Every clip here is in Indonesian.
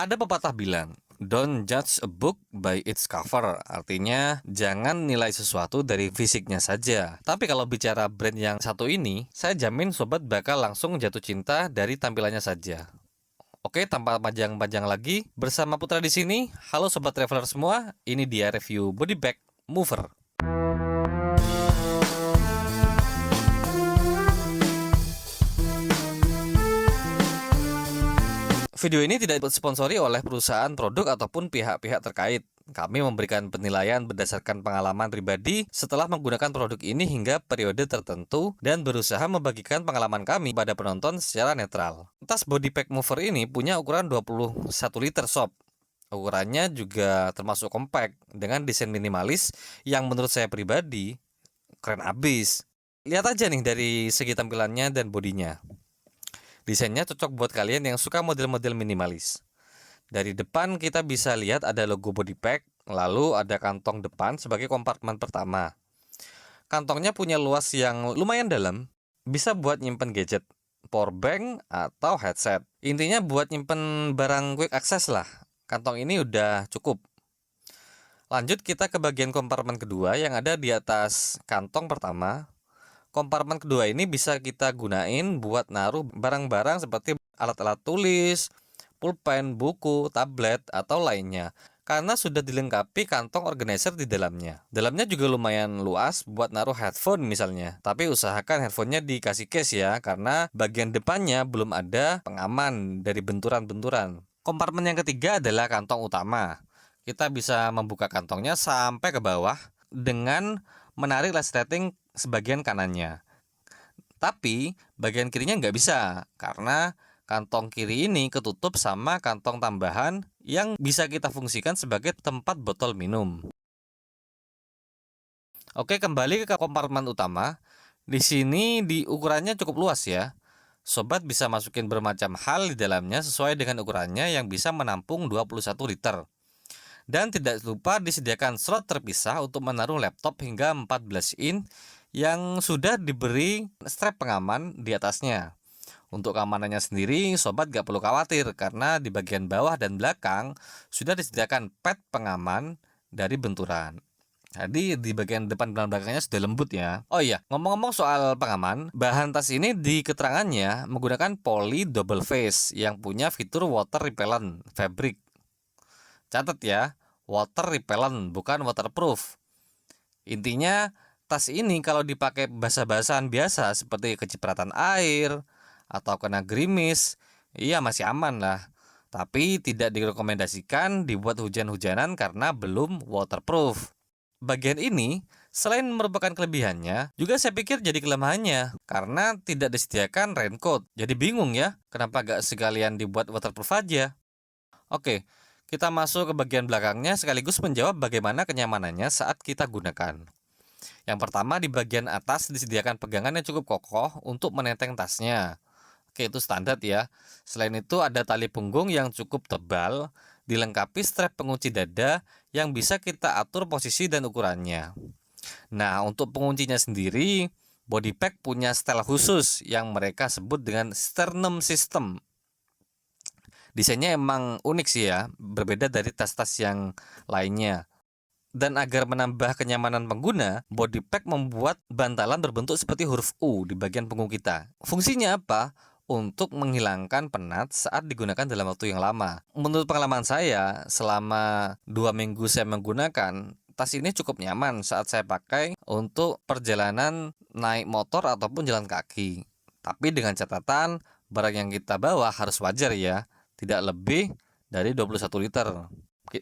Ada pepatah bilang, "Don't judge a book by its cover." Artinya, jangan nilai sesuatu dari fisiknya saja. Tapi kalau bicara brand yang satu ini, saya jamin sobat bakal langsung jatuh cinta dari tampilannya saja. Oke, tanpa panjang-panjang lagi, bersama Putra di sini. Halo sobat traveler semua, ini dia review body bag mover. Video ini tidak disponsori oleh perusahaan produk ataupun pihak-pihak terkait. Kami memberikan penilaian berdasarkan pengalaman pribadi setelah menggunakan produk ini hingga periode tertentu dan berusaha membagikan pengalaman kami pada penonton secara netral. Tas body pack mover ini punya ukuran 21 liter sob. Ukurannya juga termasuk compact dengan desain minimalis yang menurut saya pribadi keren abis. Lihat aja nih dari segi tampilannya dan bodinya. Desainnya cocok buat kalian yang suka model-model minimalis. Dari depan kita bisa lihat ada logo body pack, lalu ada kantong depan sebagai kompartemen pertama. Kantongnya punya luas yang lumayan dalam, bisa buat nyimpen gadget, power bank, atau headset. Intinya buat nyimpen barang quick access lah. Kantong ini udah cukup. Lanjut kita ke bagian kompartemen kedua yang ada di atas kantong pertama. Kompartemen kedua ini bisa kita gunain buat naruh barang-barang seperti alat-alat tulis, pulpen, buku, tablet, atau lainnya. Karena sudah dilengkapi kantong organizer di dalamnya. Dalamnya juga lumayan luas buat naruh headphone misalnya. Tapi usahakan headphonenya dikasih case ya, karena bagian depannya belum ada pengaman dari benturan-benturan. Kompartemen yang ketiga adalah kantong utama. Kita bisa membuka kantongnya sampai ke bawah dengan menarik resleting sebagian kanannya. Tapi bagian kirinya nggak bisa karena kantong kiri ini ketutup sama kantong tambahan yang bisa kita fungsikan sebagai tempat botol minum. Oke, kembali ke kompartemen utama. Di sini di ukurannya cukup luas ya. Sobat bisa masukin bermacam hal di dalamnya sesuai dengan ukurannya yang bisa menampung 21 liter. Dan tidak lupa disediakan slot terpisah untuk menaruh laptop hingga 14 in yang sudah diberi strap pengaman di atasnya. Untuk keamanannya sendiri, sobat gak perlu khawatir karena di bagian bawah dan belakang sudah disediakan pad pengaman dari benturan. Jadi di bagian depan dan belakangnya sudah lembut ya. Oh iya, ngomong-ngomong soal pengaman, bahan tas ini di keterangannya menggunakan poly double face yang punya fitur water repellent fabric. Catat ya, water repellent bukan waterproof. Intinya tas ini kalau dipakai basah-basahan biasa seperti kecipratan air atau kena gerimis, iya masih aman lah. Tapi tidak direkomendasikan dibuat hujan-hujanan karena belum waterproof. Bagian ini selain merupakan kelebihannya, juga saya pikir jadi kelemahannya karena tidak disediakan raincoat. Jadi bingung ya, kenapa gak sekalian dibuat waterproof aja? Oke, kita masuk ke bagian belakangnya sekaligus menjawab bagaimana kenyamanannya saat kita gunakan. Yang pertama, di bagian atas disediakan pegangan yang cukup kokoh untuk menenteng tasnya. Oke, itu standar ya. Selain itu ada tali punggung yang cukup tebal, dilengkapi strap pengunci dada yang bisa kita atur posisi dan ukurannya. Nah, untuk penguncinya sendiri, body pack punya setel khusus yang mereka sebut dengan sternum system. Desainnya emang unik sih ya, berbeda dari tas-tas yang lainnya. Dan agar menambah kenyamanan pengguna, body pack membuat bantalan berbentuk seperti huruf U di bagian punggung kita. Fungsinya apa? Untuk menghilangkan penat saat digunakan dalam waktu yang lama. Menurut pengalaman saya, selama 2 minggu saya menggunakan, tas ini cukup nyaman saat saya pakai untuk perjalanan naik motor ataupun jalan kaki. Tapi dengan catatan, barang yang kita bawa harus wajar ya, tidak lebih dari 21 liter.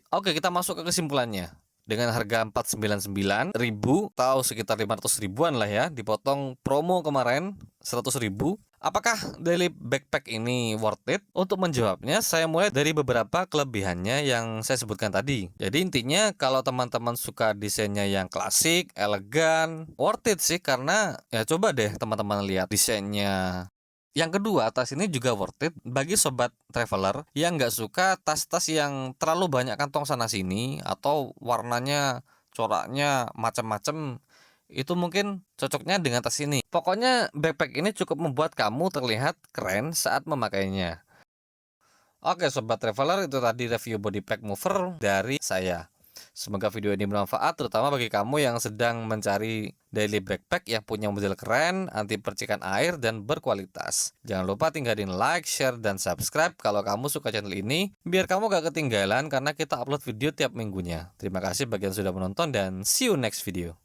Oke, kita masuk ke kesimpulannya. Dengan harga 499.000 atau sekitar 500 ribuan lah ya, dipotong promo kemarin 100 ribu. Apakah daily backpack ini worth it? Untuk menjawabnya, saya mulai dari beberapa kelebihannya yang saya sebutkan tadi. Jadi intinya kalau teman-teman suka desainnya yang klasik, elegan, worth it sih karena ya coba deh teman-teman lihat desainnya. Yang kedua, tas ini juga worth it bagi sobat traveler yang nggak suka tas-tas yang terlalu banyak kantong sana sini atau warnanya, coraknya macam-macam. Itu mungkin cocoknya dengan tas ini. Pokoknya backpack ini cukup membuat kamu terlihat keren saat memakainya. Oke sobat traveler, itu tadi review body pack mover dari saya. Semoga video ini bermanfaat, terutama bagi kamu yang sedang mencari daily backpack yang punya model keren, anti percikan air, dan berkualitas. Jangan lupa tinggalin like, share, dan subscribe kalau kamu suka channel ini, biar kamu gak ketinggalan karena kita upload video tiap minggunya. Terima kasih bagi yang sudah menonton dan see you next video.